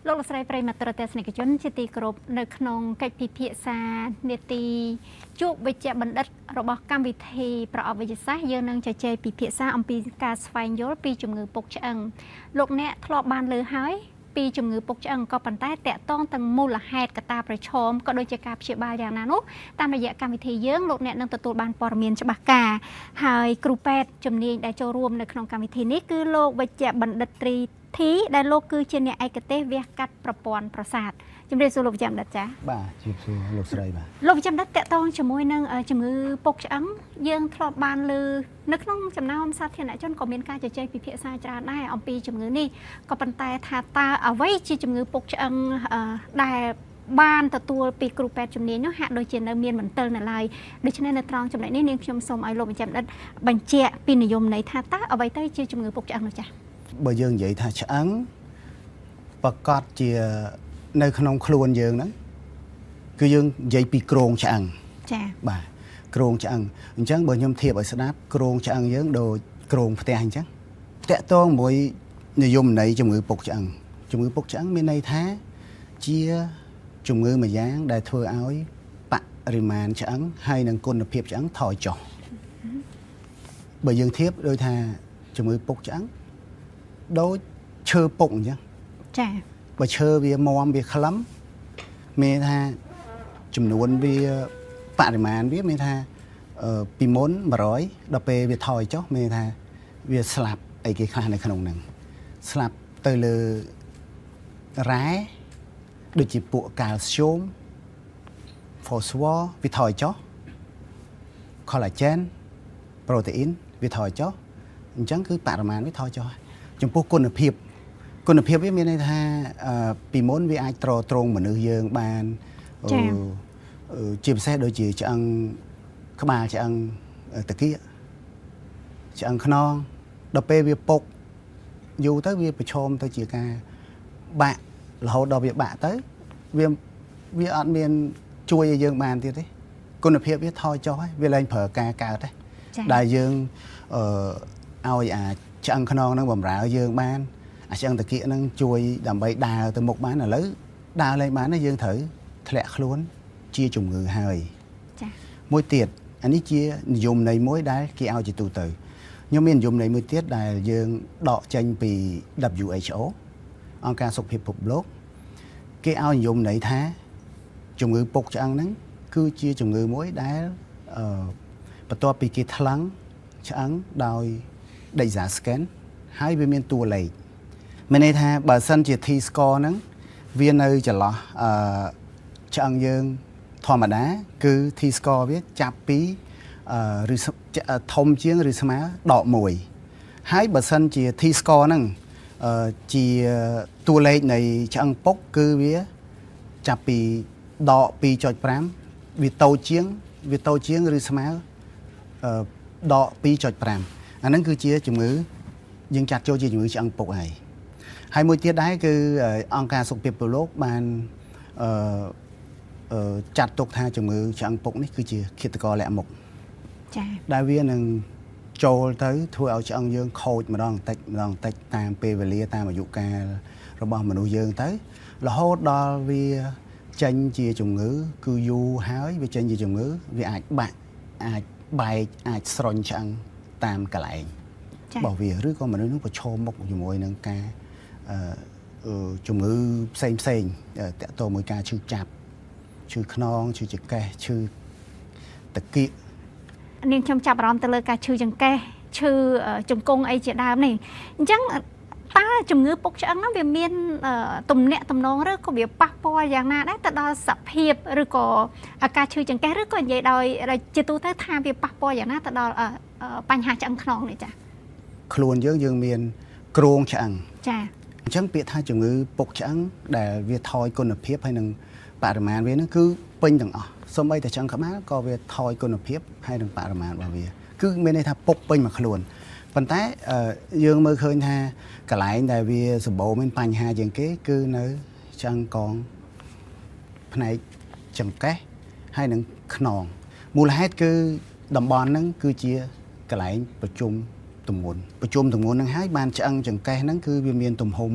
លោកលោកស្រីប្រិមត្តរទេសនិកជនជាទីគោរពនៅក្នុងកិច្ចពិភាក្សានេតិជួបវិជ្ជបណ្ឌិតរបស់កម្មវិធីប្រអប់វិទ្យាសាស្ត្រយើងនឹងជជែកពិភាក្សាអំពីការស្វែងយល់ពីជំងឺពុកឆ្អឹងលោកអ្នកធ្លាប់បានលើហើយពីជំងឺពុកឆ្អឹងក៏ប៉ុន្តែតកតងទាំងមូលហេតុកត្តាប្រឈមក៏ដូចជាការព្យាបាលយ៉ាងណានោះតាមរយៈកម្មវិធីយើងលោកអ្នកនឹងទទួលបានព័ត៌មានច្បាស់ការហើយគ្រូពេទ្យជំនាញដែលចូលរួមនៅក្នុងកម្មវិធីនេះគឺលោកវិជ្ជបណ្ឌិតត្រីធីដែលលោកគឺជាអ្នកឯកទេសវះកាត់ប្រព័ន្ធប្រសាទជំរាបសួរលោកវិជ្ជបណ្ឌិតចា៎បាទជំរាបសួរលោកស្រីបាទលោកវិជ្ជបណ្ឌិតតកតងជាមួយនឹងជំងឺពុកឆ្អឹងយើងធ្លាប់បានលើនៅក្នុងចំណោមសាធារណជនក៏មានការជជែកពិភាក្សាច្រើនដែរអំពីជំងឺនេះក៏ប៉ុន្តែថាតើអ្វីជាជំងឺពុកឆ្អឹងដែលបានទទួលពីគ្រូពេទ្យជំនាញនោះហាក់ដូចជានៅមានមន្ទិលនៅឡើយដូច្នេះនៅត្រង់ចំណុចនេះនាងខ្ញុំសូមឲ្យលោកវិជ្ជបណ្ឌិតបញ្ជាក់ពីនិយមន័យថាតើអ្វីទៅជាជំងឺពុកឆ្អឹងនោះចា៎បើយើងនិយាយថាឆ្អឹងប្រកាសជានៅក្នុងខ្លួនយើងហ្នឹងគឺយើងនិយាយពីក្រងឆ្អឹងចា៎បាទក្រងឆ្អឹងអញ្ចឹងបើខ្ញុំធៀបឲ្យស្ដាប់ក្រងឆ្អឹងយើងដូចក្រងផ្ទះអញ្ចឹងតកតងមួយនិយមន័យជំងឺពុកឆ្អឹងជំងឺពុកឆ្អឹងមានន័យថាជាជំងឺមួយយ៉ាងដែលធ្វើឲ្យបរិមាណឆ្អឹងហើយនិងគុណភាពឆ្អឹងថយចុះបើយើងធៀបដូចថាជំងឺពុកឆ្អឹងដូចឈើពុកអញ្ចឹងចា៎បើឈើវាមមវាក្លឹមមានថាចំនួនវាបរិមាណវាមានថាពីមុន100ដល់ពេលវាថយចុះមានថាវាស្លាប់អីគេខ្លះនៅក្នុងហ្នឹងស្លាប់ទៅលើរ៉ែដូចជាពួកកាល់ស្យូមហ្វូស្វ័រវាថយចុះ collagen protein វាថយចុះអញ្ចឹងគឺបរិមាណវាថយចុះចំពោះគុណភាពវាមានន័យថាពីមុនវាអាចទ្រង់មនុស្សយើងបានជាពិសេសដូចជាឆ្អឹងក្បាលឆ្អឹងតាគៀកឆ្អឹងខ្នងដល់ពេលវាពុកយូរទៅវាប្រឈមទៅជាការបាក់រហូតដល់វាបាក់ទៅវាអត់មានជួយឲ្យយើងបានទៀតទេគុណភាពវាថយចុះហើយវាលែងប្រើការកើតទេដែលយើងឲ្យអាចឆ្អឹងខ្នងហ្នឹងបំរើយើងបានឆ្អឹងតាគៀកហ្នឹងជួយដើម្បីដើរទៅមុខបានឥឡូវដើរលេងបានហើយយើងត្រូវធ្លាក់ខ្លួនជាជំងឺហើយចា៎មួយទៀតអានេះជានិយមន័យមួយដែលគេឲ្យជាទូទៅខ្ញុំមាននិយមន័យមួយទៀតដែលយើងដកចេញពី WHO អង្គការសុខភាពពិភពលោកគេឲ្យនិយមន័យថាជំងឺពុកឆ្អឹងហ្នឹងគឺជាជំងឺមួយដែលបន្ទាប់ពីគេថ្លឹងឆ្អឹងដោយ DEXA scan ហើយវាមានតួលេខមានន័យថាបើសិនជា T score ហ្នឹងវានៅចន្លោះឆ្អឹងយើងធម្មតាគឺ T score វាចាប់ពីឬធំជាងឬស្មើដក1ហើយបើសិនជា T score ហ្នឹងជាតួលេខនៃឆ្អឹងពុកគឺវាចាប់ពីដក 2.5 វាតូចជាងឬស្មើដក 2.5 អាហ្នឹងគឺជាជំងឺយើងចាត់ចូលជាជំងឺឆ្អឹងពុកហើយមួយទៀតដែរគឺអង្គការសុខភាពពិភពលោកបានចាត់ទុកថាជំងឺឆ្អឹងពុកនេះគឺជាឃាតករលាក់មុខចា៎ដែលវានឹងចូលទៅធ្វើឲ្យឆ្អឹងយើងខូចម្ដងបន្តិចតាមពេលវេលាតាមអាយុកាលរបស់មនុស្សយើងទៅរហូតដល់វាចេញជាជំងឺគឺយូរហើយវាចេញជាជំងឺវាអាចបាក់អាចបែកអាចស្រុញឆ្អឹងតាមកន្លែងរបស់វាឬក៏មនុស្សនឹងប្រឈមមុខជាមួយនឹងការជំងឺផ្សេងតាក់ទងមួយការឈឺចាប់ឈឺខ្នងឈឺចង្កេះឈឺតាគៀកនាងខ្ញុំចាប់អារម្មណ៍ទៅលើការឈឺចង្កេះឈឺជង្គង់អីជាដើមនេះអញ្ចឹងតើជំងឺពុកឆ្អឹងហ្នឹងវាមានទំនាក់ទំនងឬក៏វាប៉ះពាល់យ៉ាងណាដែរទៅដល់សភាពឬក៏ការឈឺចង្កេះឬក៏និយាយដោយជាទូទៅថាវាប៉ះពាល់យ៉ាងណាទៅដល់បញ្ហាឆ្អឹងខ្នងនេះចា៎ខ្លួនយើងមានក្រងឆ្អឹងចា៎អញ្ចឹងពាក្យថាជំងឺពុកឆ្អឹងដែលវាថយគុណភាពហើយនឹងបរិមាណវានឹងគឺពេញទាំងអស់សូម្បីតែឆ្អឹងក្បាលក៏វាថយគុណភាពហើយនឹងបរិមាណរបស់វាគឺមានន័យថាពុកពេញមួយខ្លួនប៉ុន្តែយើងមើលឃើញថាកន្លែងដែលវាសម្បូរមានបញ្ហាជាងគេគឺនៅឆ្អឹងកងផ្នែកចង្កេះហើយនឹងខ្នងមូលហេតុគឺតំបន់ហ្នឹងគឺជាកន្លែងប្រជុំទម្ងន់ហ្នឹងហើយបានឆ្អឹងចង្កេះហ្នឹងគឺវាមានទំហំ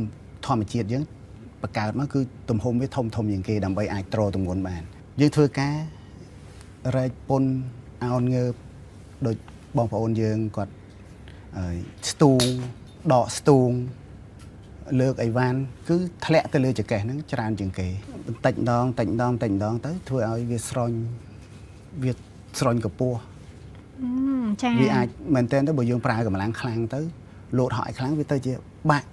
ធម្មជាតិយើង បង្កើតមកគឺទំហំវាធំជាងគេដើម្បីអាចត្រទម្ងន់បានយើងធ្វើការរែកពុនអោនងើបដូចបងប្អូនយើងគាត់ស្ទូងដកស្ទូងលើកអីវ៉ាន់គឺធ្លាក់ទៅលើចង្កេះហ្នឹងច្រើនជាងគេបន្តិចម្ដងទៅធ្វើឲ្យវាស្រន់កម្ពស់ចា៎វាអាចមែនតើទៅបើយើងប្រើកម្លាំងខ្លាំងទៅលោតហក់ខ្លាំងវាទៅជាបាក់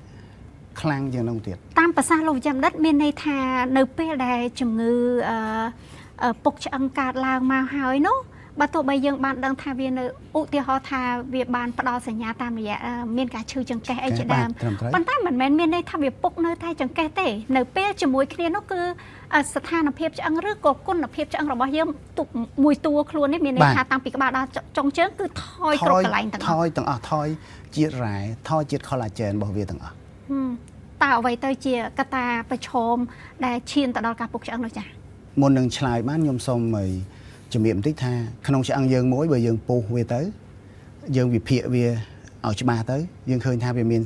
ខ្លាំងជាងនោះទៀតតាមប្រសាសន៍លោកចាំដិតមានន័យថានៅពេលដែលជំងឺពុកឆ្អឹងកើតឡើងមកហើយនោះបើទោះបីយើងបានដឹងថាវានៅឧទាហរណ៍ថាវាបានផ្ដល់សញ្ញាតាមរយៈមានការឈឺចង្កេះអីជាដើមប៉ុន្តែមិនមែនមានន័យថាវាពុកនៅតែចង្កេះទេនៅពេលជាមួយគ្នានោះគឺស្ថានភាពឆ្អឹងឬក៏គុណភាពឆ្អឹងរបស់យើងទុកមួយតួខ្លួននេះមានន័យថាតាំងពីក្បាលដល់ចុងជើងគឺថយគ្រប់កន្លែងទាំងអស់ថយជាតិរ៉ែថយជាតិ collagen របស់វាទាំងអស់តើអ្វីទៅជាកត្តាប្រឈមដែលឈានទៅដល់ការពុកឆ្អឹងនោះចា៎មុននឹងឆ្លើយបានខ្ញុំសូមជំរាបបន្តិចថាក្នុងឆ្អឹងយើងមួយបើយើងពុះវាទៅយើងវិភាគវាឲ្យច្បាស់ទៅយើងឃើញថាវាមាន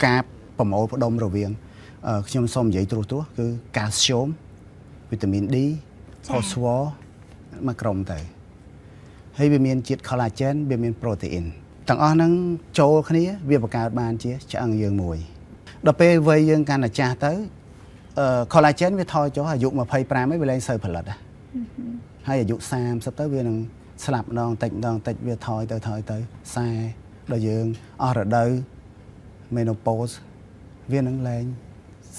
ការប្រមូលផ្ដុំរវាងខ្ញុំសូមនិយាយត្រួសគឺកាល់ស្យូមវីតាមីន D ផូស្វ័រមួយក្រុមទៅហើយវាមានជាតិ collagen វាមាន protein ទាំងអស់ហ្នឹងចូលគ្នាវាបង្កើតបានជាឆ្អឹងយើងមួយដល់ពេលវ័យយើងកាន់តែចាស់ទៅcollagen វាថយចុះអាយុ25ហើយវាលែងសូវផលិតហើយអាយុ30ទៅវានឹងស្លាប់ម្ដងតិចវាថយទៅ40ដល់យើងអស់រដូវ menopause វានឹងលែង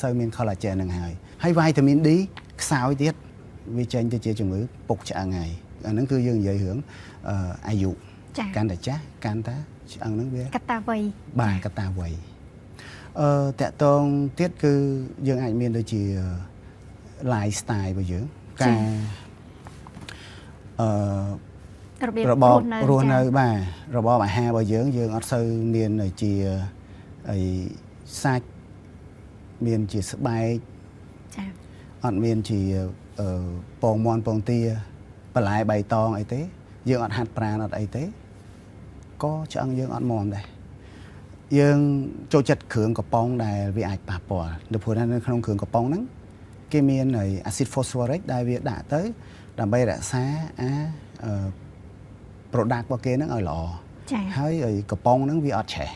សូវមាន collagen នឹងហើយវីតាមីន D ខ្សោយទៀតវាចេញទៅជាជំងឺពុកឆ្អឹងហើយអាហ្នឹងគឺយើងនិយាយរឿងអាយុកាន់តែចាស់កាន់តែឆ្អឹងហ្នឹងវាកត្តាវ័យបាទកត្តាវ័យតកតងទៀតគឺយើងអាចមានដូចជា lifestyle របស់យើងការរបបរស់នៅបាទរបបអាហាររបស់យើងអត់សូវមានជាអីសាច់មានជាស្បែកចាអត់មានជាពងមាន់ពងទាបន្លែបៃតងអីទេយើងអត់ហាត់ប្រាណអត់អីទេក៏ឆ្អឹងយើងអត់មាំដែរយើងចូលចិត្តគ្រឿងកំប៉ុងដែលវាអាចប៉ះពាល់នៅព្រោះនៅក្នុងគ្រឿងកំប៉ុងហ្នឹងគេមានអាស៊ីត phosphoric ដែលវាដាក់ទៅដើម្បីរក្សាproduct របស់គេហ្នឹងឲ្យល្អហើយកំប៉ុងហ្នឹងវាអត់ឆេះ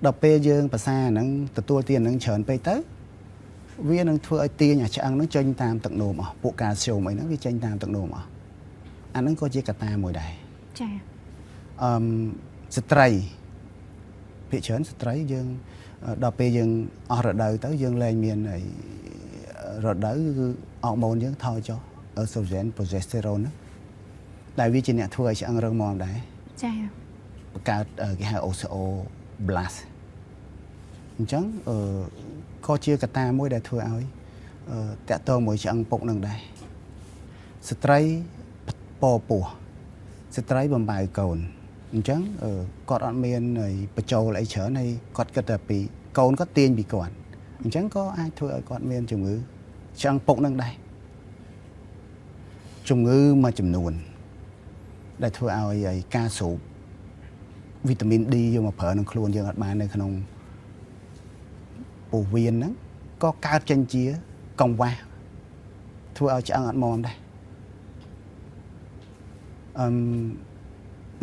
ដល់ពេលយើងភាសាហ្នឹងទទួលទានហ្នឹងច្រើនពេកទៅវានឹងធ្វើឲ្យទាញឆ្អឹងហ្នឹងចេញតាមទឹកនោមអស់ពួកកាល់ស្យូមអីហ្នឹងវាចេញតាមទឹកនោមអស់អាហ្នឹងក៏ជាកត្តាមួយដែរចាស្ត្រីភាគច្រើនស្ត្រីយើងដល់ពេលយើងអស់រដូវទៅយើងលែងមានរដូវគឺអរម៉ូនយើងថយចុះestrogen progesterone ដែលវាជាអ្នកធ្វើឲ្យឆ្អឹងរឹងមាំដែរចា៎បង្កើតគេហៅ osteoblast អញ្ចឹងក៏ជាកត្តាមួយដែលធ្វើឲ្យតាក់ទងមួយឆ្អឹងពុកនឹងដែរស្ត្រីពពោះស្ត្រីបំបៅកូនអញ្ចឹងគាត់អត់មានបញ្ចូលអីច្រើនហើយគាត់គិតតែពីកូនគាត់ទាញពីគាត់អញ្ចឹងក៏អាចធ្វើឲ្យគាត់មានជំងឺឆ្អឹងពុកនឹងដែរជំងឺមួយចំនួនដែលធ្វើឲ្យការស្រូបវីតាមីន D យកមកប្រើក្នុងខ្លួនយើងអត់បាននៅក្នុងពោះវៀនហ្នឹងក៏កើតចេញជាកង្វះធ្វើឲ្យឆ្អឹងអត់មាំដែរ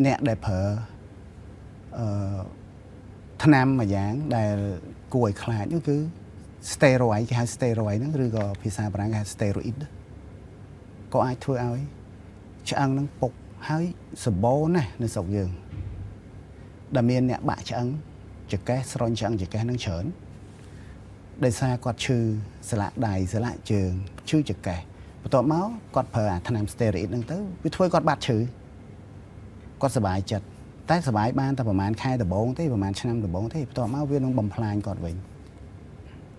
អ្នកដែលប្រើថ្នាំមួយយ៉ាងដែលគួរឲ្យខ្លាចនោះគឺ steroid គេហៅ steroid ហ្នឹងឬក៏ភាសាបារាំងគេហៅ steroid ក៏អាចធ្វើឲ្យឆ្អឹងហ្នឹងពុកហើយសម្បូរណាស់នៅស្រុកយើងដែលមានអ្នកបាក់ឆ្អឹងចង្កេះស្រន់ឆ្អឹងចង្កេះហ្នឹងច្រើនដោយសារគាត់ឈឺស្លាកដៃស្លាកជើងឈឺចង្កេះបន្ទាប់មកគាត់ប្រើអាថ្នាំ steroid ហ្នឹងទៅវាធ្វើគាត់បាត់ឈឺគាត់សប្បាយចិត្តតែសប្បាយបានតែប្រហែលខែដំបូងទេប្រហែលឆ្នាំដំបូងទេបន្ទាប់មកវានឹងបំផ្លាញគាត់វិញ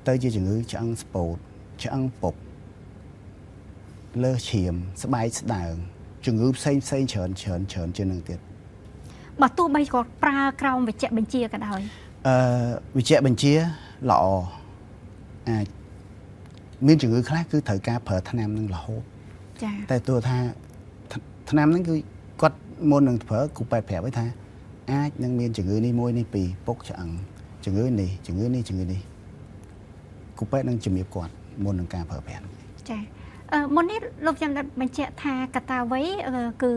ទៅជាជំងឺឆ្អឹងស្ពោតឆ្អឹងពុកលើសឈាមស្បែកស្ដើងជំងឺផ្សេងច្រើនជាងនឹងទៀតបើទោះបីគាត់ប្រើក្រោមវិជ្ជបញ្ជាក៏ដោយវិជ្ជបញ្ជាល្អអាចមានជំងឺខ្លះគឺត្រូវការប្រើថ្នាំនឹងរហូតចា៎តែទោះថាថ្នាំហ្នឹងគឺគាត់មុននឹងប្រើគូពេទ្យប្រាប់ឲ្យថាអាចនឹងមានជំងឺនេះមួយនេះពីរពុកឆ្អឹងជំងឺនេះ គូពេទ្យនឹងជំរាបគាត់មុននឹងការប្រើប្រាស់ ចាមុននេះលោកចាំបញ្ជាក់ថាកតាវ័យគឺ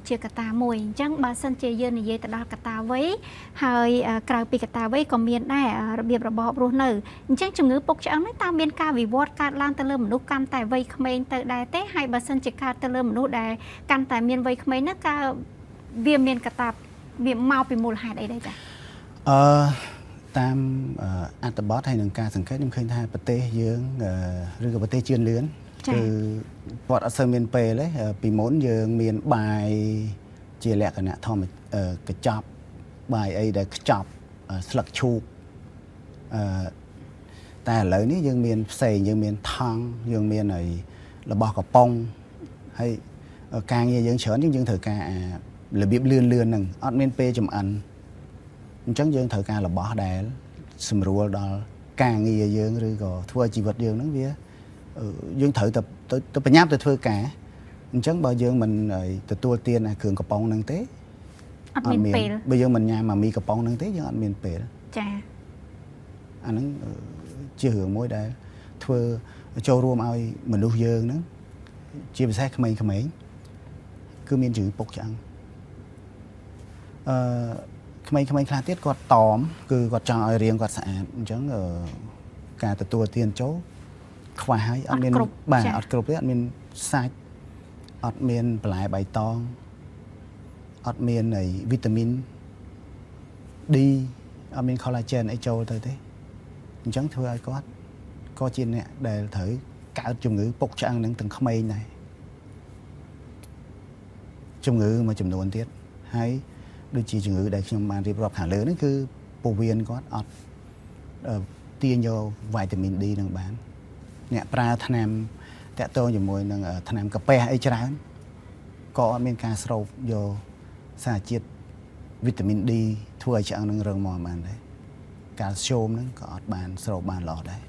ជាកតាមួយអញ្ចឹងបើសិនជាយើងនិយាយទៅដល់កតាវ័យហើយក្រៅពីកតាវ័យក៏មានដែររបៀបរបបរស់នៅអញ្ចឹងជំងឺពុកឆ្អឹងនេះតើមានការវិវត្តកើតឡើងទៅលើមនុស្សកាន់តែវ័យក្មេងទៅដែរទេហើយបើសិនជាកើតទៅលើមនុស្សដែលកាន់តែមានវ័យក្មេងនោះក៏វាមានកតាវាមកពីមូលហេតុអីដែរចាតាមអត្ថបទហើយនឹងការសង្កេតខ្ញុំឃើញថាប្រទេសយើងឬក៏ប្រទេសជឿនលឿនគឺគាត់អត់សូវមានពេលទេពីមុនយើងមានបាយជាលក្ខណៈធម្មកញ្ចប់បាយអីដែលខ្ចប់ស្លឹកឈូកតែឥឡូវនេះយើងមានផ្សេងយើងមានថង់យើងមានហើយរបស់កំប៉ុងហើយការងារយើងច្រើនយើងត្រូវការរបៀបលឿនហ្នឹងអត់មានពេលចំអិនអញ្ចឹងយើងត្រូវការរបស់ដែលស្រួលដល់ការងារយើងឬក៏ធ្វើជីវិតយើងហ្នឹងវាយើងត្រូវទៅបញ្ញាប់ទៅធ្វើការអញ្ចឹងបើយើងមិនទទួលទានគ្រឿងកំប៉ុងហ្នឹងទេអត់មានពេលបើយើងមិនញ៉ាំមីកំប៉ុងហ្នឹងទេយើងអត់មានពេលចាអាហ្នឹងជារឿងមួយដែលធ្វើចូលរួមឲ្យមនុស្សយើងហ្នឹងជាពិសេសក្មេងៗគឺមានជំងឺពុកឆ្អឹងក្មេងៗខ្លះទៀតគាត់តមគឺគាត់ចង់ឲ្យរាងគាត់ស្អាតអញ្ចឹងការទទួលទានចូលខ្វះហើយអត់មានបាទអត់គ្រប់ទេអត់មានសាច់អត់មានបន្លែបៃតងអត់មានវីតាមីន D អត់មាន collagen អីចូលទៅទេអញ្ចឹងធ្វើឲ្យគាត់ក៏ជាអ្នកដែលត្រូវកើតជំងឺពុកឆ្អឹងនឹងទាំងក្មេងដែរជំងឺមួយចំនួនទៀតហើយដូចជាជំងឺដែលខ្ញុំបានរៀបរាប់ខាងលើហ្នឹងគឺពោះវៀនគាត់អត់ទាញយកវីតាមីន D នឹងបានអ្នកប្រើថ្នាំតាក់ទងជាមួយនឹងថ្នាំកាពះអីច្រើនក៏អត់មានការស្រូបយកសារជាតិវីតាមីន D ធ្វើឲ្យឆ្អឹងនឹងរឹងមាំបានដែរកាល់ស្យូមហ្នឹងក៏អត់បានស្រូបបានល្អដែរ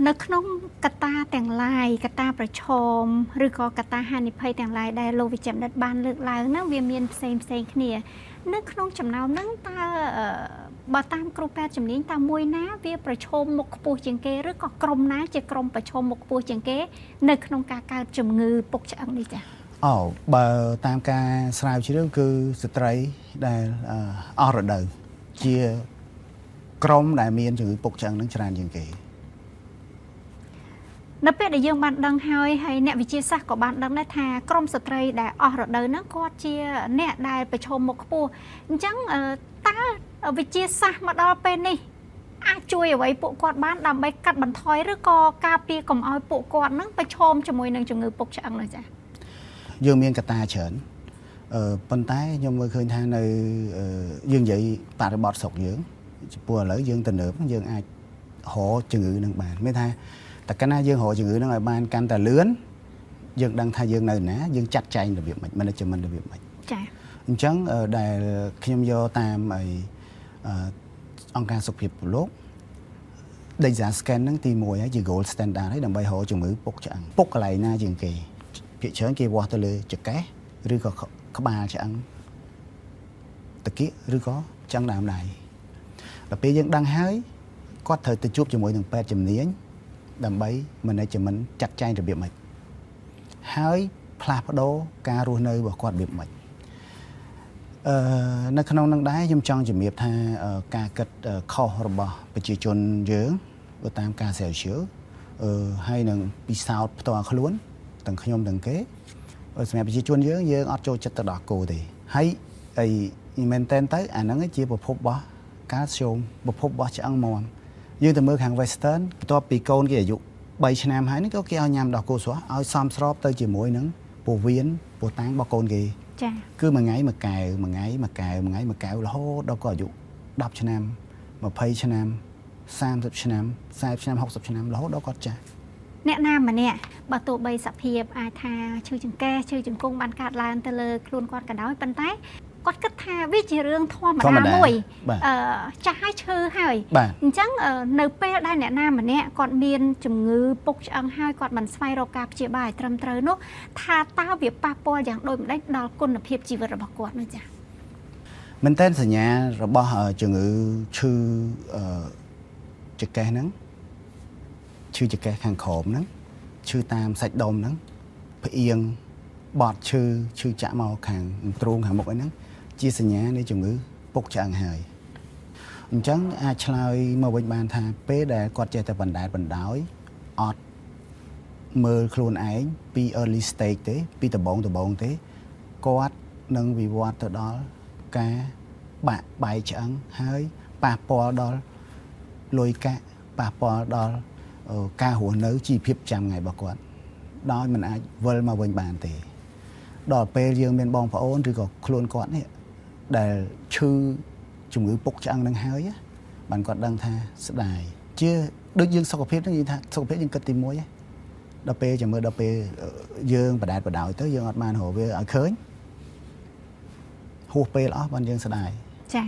នៅក្នុងកត្តាទាំងឡាយកត្តាប្រឈមឬក៏កត្តាហានិភ័យទាំងឡាយដែលលោកវិជ្ជបណ្ឌិតបានលើកឡើងហ្នឹងវាមានផ្សេងគ្នានៅក្នុងចំណោមហ្នឹងតើបើតាមគ្រូពេទ្យជំនាញតើមួយណាវាប្រឈមមុខខ្ពស់ជាងគេឬក៏ក្រុមណាជាក្រុមប្រឈមមុខខ្ពស់ជាងគេនៅក្នុងការកើតជំងឺពុកឆ្អឹងនេះចា៎បើតាមការស្រាវជ្រាវគឺស្ត្រីដែលអស់រដូវជាក្រុមដែលមានជំងឺពុកឆ្អឹងនឹងច្រើនជាងគេនៅពេលដែលយើងបានដឹងហើយអ្នកវិទ្យាសាស្ត្រក៏បានដឹងដែរថាក្រុមស្ត្រីដែលអស់រដូវហ្នឹងគាត់ជាអ្នកដែលប្រឈមមុខខ្ពស់អញ្ចឹងតើវិទ្យាសាស្ត្រមកដល់ពេលនេះអាចជួយអ្វីពួកគាត់បានដើម្បីកាត់បន្ថយឬក៏ការពារកុំឲ្យពួកគាត់ហ្នឹងប្រឈមជាមួយនឹងជំងឺពុកឆ្អឹងនោះចា៎យើងមានកត្តាច្រើនប៉ុន្តែខ្ញុំមើលឃើញថានៅយើងនិយាយបរិបទស្រុកយើងចំពោះឥឡូវយើងទៅលើយើងអាចរកជំងឺនឹងបានមានថាតែកាលណាយើងរកជំងឺនឹងឲ្យបានកាន់តែលឿនយើងដឹងថាយើងនៅណាយើងចាត់ចែងរបៀបម៉េច management របៀបម៉េចចា៎អញ្ចឹងដែលខ្ញុំយកតាមអង្គការសុខភាពលោក Data scan ហ្នឹងទី1ហើយជា gold standard ហើយដើម្បីរកជំងឺពុកឆ្អឹងពុកកន្លែងណាជាងគេភាគច្រើនគេវាស់ទៅលើចង្កេះឬក៏ក្បាលឆ្អឹងតាគៀកឬក៏ឆ្អឹងដើមដៃដល់ពេលយើងដឹងហើយគាត់ត្រូវទៅជួបជាមួយនឹងពេទ្យជំនាញដើម្បី management ចាត់ចែងរបៀបម៉េចហើយផ្លាស់ប្ដូរការរស់នៅរបស់គាត់របៀបម៉េចនៅក្នុងនឹងដែរខ្ញុំចង់ជំរាបថាការគិតខុសរបស់ប្រជាជនយើងតាមការស្រាវជ្រាវហើយនឹងពិសោធន៍ផ្ទាល់ខ្លួនទាំងខ្ញុំទាំងគេសម្រាប់ប្រជាជនយើងអត់ចូលចិត្តទៅដល់គោទេហើយមែនតើទៅអាហ្នឹងជាប្រភពរបស់កាល់ស្យូមប្រភពរបស់ឆ្អឹងមាំយើងទៅមើលខាង Western បន្ទាប់ពីកូនគេអាយុ3ឆ្នាំហើយនេះក៏គេឲ្យញ៉ាំដល់គោស្រស់ឲ្យសមស្របទៅជាមួយនឹងពោះវៀនពោះតាំងរបស់កូនគេចា៎គឺមួយថ្ងៃមួយកែវមួយថ្ងៃមួយកែវមួយថ្ងៃមួយកែវរហូតដល់គាត់អាយុ10ឆ្នាំ20ឆ្នាំ30ឆ្នាំ40ឆ្នាំ60ឆ្នាំរហូតដល់គាត់ចាស់អ្នកណាម្នាក់បើទោះបីសភាពអាចថាឈឺចង្កេះឈឺជង្គង់បានកើតឡើងទៅលើខ្លួនគាត់ក៏ដោយប៉ុន្តែគាត់គិតថាវាជារឿងធម្មតាមួយចាស់ហើយឈឺហើយអញ្ចឹងនៅពេលដែលអ្នកណាម្នាក់គាត់មានជំងឺពុកឆ្អឹងហើយគាត់មិនស្វែងរកការព្យាបាលឲ្យត្រឹមត្រូវនោះថាតើវាប៉ះពាល់យ៉ាងដូចម្តេចដល់គុណភាពជីវិតរបស់គាត់នោះចា៎មែនតើសញ្ញារបស់ជំងឺឈឺចង្កេះហ្នឹង chư chữ cái hàng khổm nắng chư tam sạch đom nắng phải yên bọt chư chạm màu hàng truông hàng một ấy nắng chia sẻ nhá để chủng ngữ bốc chẳng hời chẳng ai chơi mà bên bàn thà bé để quạt chạy tại vận đói ọt mơ khuôn ấy pi early stage thế pi từ bóng thế quạt nâng vì quạt từ đó cá bạc bài chẳng hơi bà bò đó lôi cá bà bò đó caหัว nớ chi phiếp trăm ngày bà quạt đó mình ai vơi mà bên bàn thì đó pe dương bên bong phải ôn thì có khuôn quạt ấy để chư chủng ngữ bốc chẳng đang hơi á bạn còn đang tha sẽ đài chưa được dương sau phép nó như tha sau phép dương cất tìm muối á đập pe chẳng mơ đập pe dương và đảo tới dương ọt man hồ về ở khơi hô pe đó bạn dương sẽ đài chà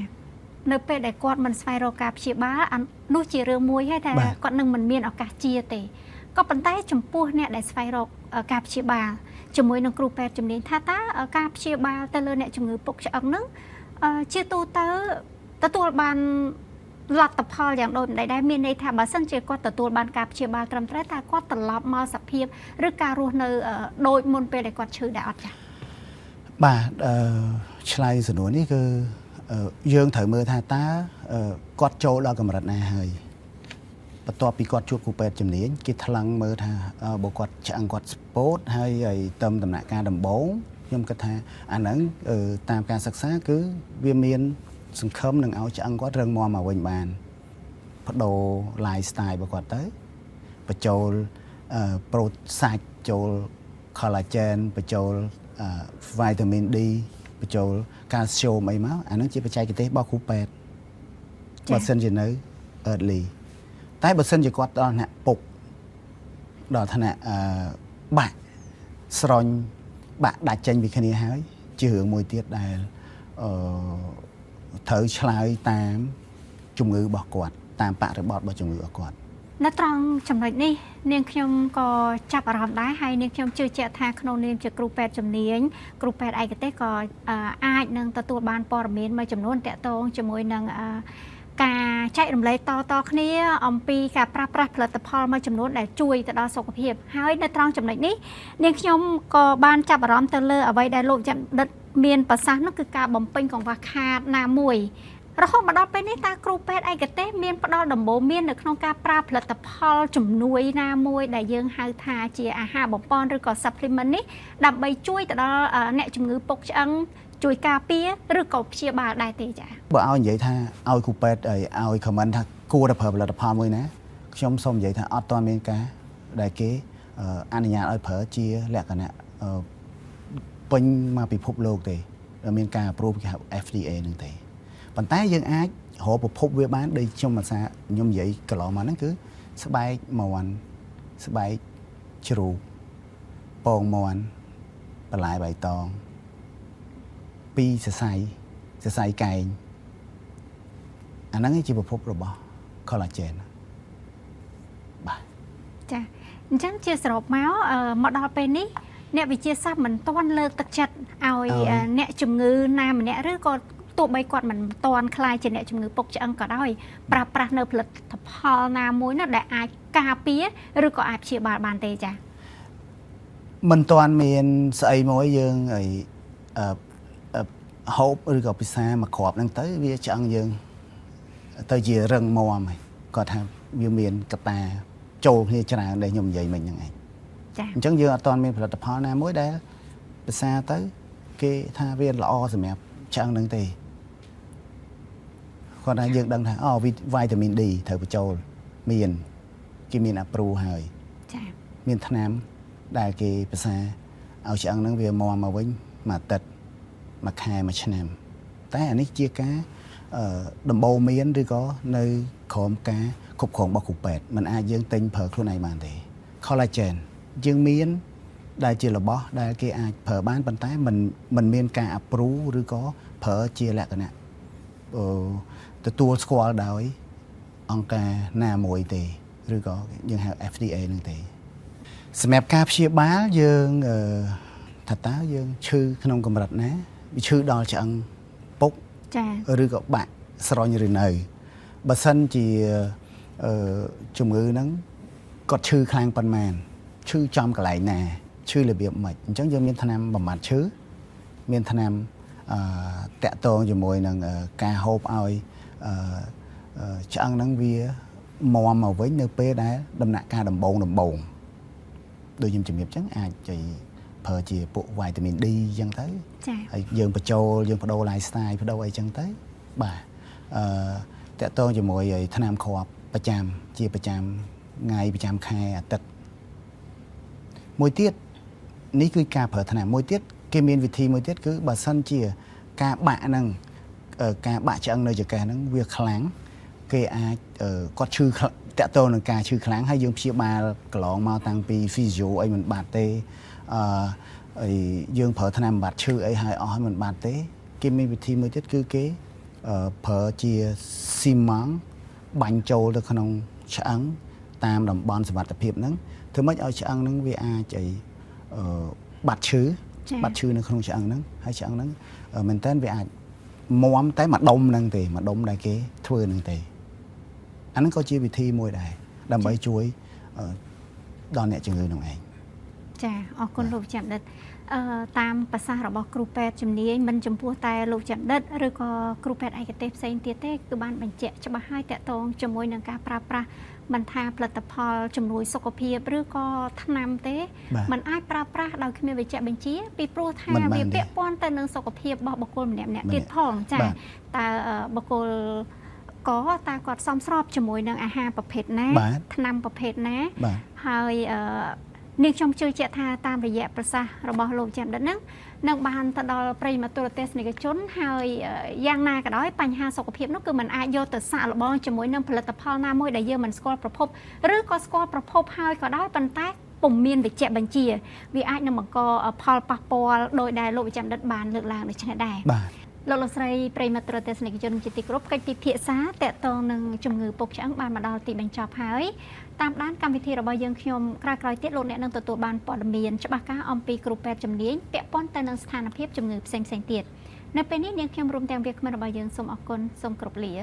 nơi pe để quạt mình xoay rô cạp chia bá ăn nuôi chia rêu muối hay là quạt nâng mình miên ở cả chia tề có bàn tay chấm pua nè để xoay rô cạp chia bà chấm muối nâng cừu pe chấm đến tha tá ở cạp chia bà tê lơ nè chấm ngữ bốc chẳng nâng chia tu tớ tu ban lọt tập hòอย่างโดนได้มีในทางบัสันเจก็ตัวตัวบานกาบเชียบาตรำไตรตาก็ตลอดมาสับเพียบหรือการรู้ในโดยมนเปได้กอดชื่อได้อดจ้ะbà slide สนุนนี่คือdương thời mưa tha tá quạt châu đó cầm rạch này hơi bắtตัวปีกอดชุดกูเป็ดจำเนียนกิทลังมือทาบกอดช่างกอดสปอร์ตให้เติมตำหนักการดำโบ้ยมกระทาอันนั้นตามการศึกษาคือเวียนเมียนสังคมหนึ่งเอาช่างกอดเรื่องมอมาวันบานพอโดไลฟ์สไตล์บกอดเต้ประโจลโปรตีนโจลคอลลาเจนประโจลวิตามินดีประโจลแคลเซียมไอ้ม้าอันนั้นจะไปใช้กิเตบอกคูเป็ดบัดเซนจะเนื้อลีแต่บัดเซนจะกอดตอนนี้ปุกดอกท่านบะสรอนบะดัดจังวิคณีหายจะหึงมวยเตี้ยได้เธอชลายตามจุ่มมือบอกกอดตามปะหรือบอดบอกจุ่มมือบอกกอดนักตรองจำเลยนี่เนียงขยมก็จับอารมณ์ได้ให้เนียงขยมชื่อเจ้าทางขนมเนียงจะกรูแปดจำเนียงกรูแปดไอ้กระเตะก็อาจนึงตัวบานปอร์เมนมาจำนวนแต่ตรงจมวยนึงกาใช้ลำเลยต่อนี้อมปีกาปราผลิตภัณฑ์มาจำนวนแต่จุยแต่ดอสุขภาพให้นักตรองจำเลยนี่เนียงขยมก็บานจับอารมณ์เตลเอาไว้ได้โลกจะเมียนภาษานั่นคือการบ่มเป็นของวาคาหน้ามวยเราเข้ามาดอไปนี่ตากรูเป็ดไอ้กระเตะเมียนปดอดมโบเมียนในขนมกาปลาผลิตภัณฑ์จุ่มนุยนามวยได้ยังหาทาเจียอาหารบ่ปอนหรือก็ซัพพลีเมนต์นี่ดับใบช่วยแต่ดอเนี่ยจุ่มงือปกจังช่วยกาเปียหรือก็เชียบาได้ตีจ้ะบ่เอาอย่างนี้ท่าเอาคูเป็ดเอาคอมเมนต์ท่ากู้ระเบิดผลิตภัณฑ์มวยนะชมส้มอย่างนี้ท่าอัตตอนเมียนกาได้เก๋อันนี้เอาเผอเจียแหลกกันเนี่ยเป็นมาปีพบโลกตีเมียนกาปรูปกับ FDA หนึ่งตีปัจจัยยังอาจหัวพบเว็บบ้านได้ชมมาซะยมใหญ่กล่อมานั่นคือสบายมวนสบายชรูปองมวนปลายใบตองปีเสายไก่อันนั้นคือพบระบบคอลลาเจนบ่จ้ะฉันเชื่อสอบมามาดอไปนี่เนี่ยวิจัยทราบเหมือนต้นเลิกตักจัดเอาเนี่ยจุ่มงือนามเนี่ยหรือก็ตัวใบกอดมันตอนคลายจะเนี่ยจุ่มงือปกจังก็ได้ปราเนอผลิตพอลนามวยน่ะได้อากาเปียหรือก็อาเชียบานเตจ้ะมันตอนเมียนใส่มวยยังไอ้ฮอบหรือก็พิซซ่ามาขอบนั่งเต้วิจังยังเตยจีเริงมัวไหมก็ทำวิเมียนกระตาโจที่ชนะได้ยมใหญ่เหมือนยังไงจังยังตอนเมียนผลิตภัณฑ์น้ำมวยได้พิซซ่าเต้กี่ท่าเวียนละอสมัยจังนั่งเตคนนั้นยังดังท่าวิตามินดีเธอไปโจเมียนกินเมียนอัปรูหายเมียนทน้ำได้กี่พิซซ่าเอาจังนั่งเวียมัวมาวิ่งมาตัดมาคายมาชนะแต่อันนี้เจี๊ยกาดมโบเมียนหรือก็ในขอมกาขบของบกุเป็ดมันอาจยังเต็งเผอครูในมันดีคอลลาเจนยังเมียนได้เจลบอได้เกี่ยเผอบ้านปันท้ายมันเมียนกาอัปรูหรือก็เผอเจียแหละกันเนี่ยตัวสควอลดอยองกาหน้ามวยตีหรือก็ยังหา FDA หนึ่งตีสมัยการเชียบ้ายังถัดตายังชื่อขนมกำรัดนะมีชื่อดอจังปุ๊กหรือก็บะสรอยหรือเนยบัสันจีจุ่มมือนั้น គាត់ឈឺខ្លាំងប៉ុន្មានឈឺចំកន្លែងណាឈឺរបៀបម៉េចអញ្ចឹងយើងមានថ្នាំបំបត្តិឈឺមានថ្នាំតាក់ទងជាមួយនឹងការហូបឲ្យឆ្អឹងហ្នឹងវាមាំមកវិញនៅពេលដែលដំណាក់កាលដំបូងដូចខ្ញុំជំរាបអញ្ចឹងអាចជ័យប្រើជាពួកវីតាមីន D អញ្ចឹងទៅចា៎ហើយយើងបញ្ចូលយើងបដូរ lifestyle បដូរអីអញ្ចឹងទៅបាទតាក់ទងជាមួយថ្នាំគ្រាប់ប្រចាំជាប្រចាំថ្ងៃប្រចាំខែអាទិត្យមួយទៀតនេះគឺការប្រើថ្នាំមួយទៀតគេមានវិធីមួយទៀតគឺបើសិនជាការបាក់ហ្នឹងការបាក់ឆ្អឹងនៅចង្កេះហ្នឹងវាខ្លាំងគេអាចគាត់ឈឺតាក់ទងនឹងការឈឺខ្លាំងហើយយើងព្យាបាលកន្លងមកតាំងពី physio អីមិនបាត់ទេយើងប្រើថ្នាំបំបត្តិឈឺអីហើយអស់ហើយមិនបាត់ទេគេមានវិធីមួយទៀតគឺគេប្រើជាស៊ីម៉ង់បាញ់ចូលទៅក្នុងឆ្អឹងតាមតំបន់សុវត្ថិភាពហ្នឹងធ្វើម៉េចឲ្យឆ្អឹងហ្នឹងវាអាចបាត់ឈឺនៅក្នុងឆ្អឹងហ្នឹងហើយឆ្អឹងហ្នឹងមែនតើវាអាចមាំតែមួយដុំហ្នឹងទេមួយដុំដែលគេធ្វើហ្នឹងទេអាហ្នឹងក៏ជាវិធីមួយដែរដើម្បីជួយដល់អ្នកជំងឺហ្នឹងឯងចាអរគុណលោកចាំដិតតាមប្រសាសន៍របស់គ្រូពេទ្យជំនាញមិនចំពោះតែលោកចាំដិតឬក៏គ្រូពេទ្យឯកទេសផ្សេងទៀតទេគឺបានបញ្ជាក់ច្បាស់ហើយតកតងជាមួយនឹងការប្រើប្រាស់មិនថាផលិតផលជំនួយសុខភាពឬក៏ថ្នាំទេมันអាចប្រើប្រាស់ដោយគ្មានវេជ្ជបញ្ជាពីព្រោះថាវាពាក់ព័ន្ធទៅនឹងសុខភាពរបស់បុគ្គលម្នាក់ៗទៀតផងចាតើបុគ្គលក៏តើគាត់សមស្របជាមួយនឹងអាហារប្រភេទណាថ្នាំប្រភេទណាហើយនេះខ្ញុំជឿជាក់ថាតាមរយៈប្រសាសន៍របស់លោកចាំដិតហ្នឹងនឹងបានទៅដល់ប្រិយមិត្តទូរទស្សនិកជនហើយយ៉ាងណាក៏ដោយបញ្ហាសុខភាពនោះគឺมันអាចយកទៅសាកល្បងជាមួយនឹងផលិតផលណាមួយដែលយើងមិនស្គាល់ប្រភពឬក៏ស្គាល់ប្រភពហើយក៏ដោយប៉ុន្តែពុំមានវេជ្ជបញ្ជាវាអាចនឹងបង្កផលប៉ះពាល់ដោយដែលលោកចាំដិតបានលើកឡើងដូច្នេះដែរបាទលោកស្រីប្រិយមិត្តទូរទស្សនិកជនជាទីគោរពកិច្ចពិភាក្សាតកតងនឹងជំងឺពុកឆ្អឹងបានមកដល់ទីបញ្ចប់ហើយតាមដានកម្មវិធីរបស់យើងខ្ញុំក្រោយៗទៀតលោកអ្នកនឹងទទួលបានព័ត៌មានច្បាស់ការអំពីគ្រូពេទ្យជំនាញពាក់ព័ន្ធទៅនឹងស្ថានភាពជំងឺផ្សេងៗទៀតនៅពេលនេះនាងខ្ញុំរួមទាំងវាគ្មិនរបស់យើងសូមអរគុណសូមគោរពលា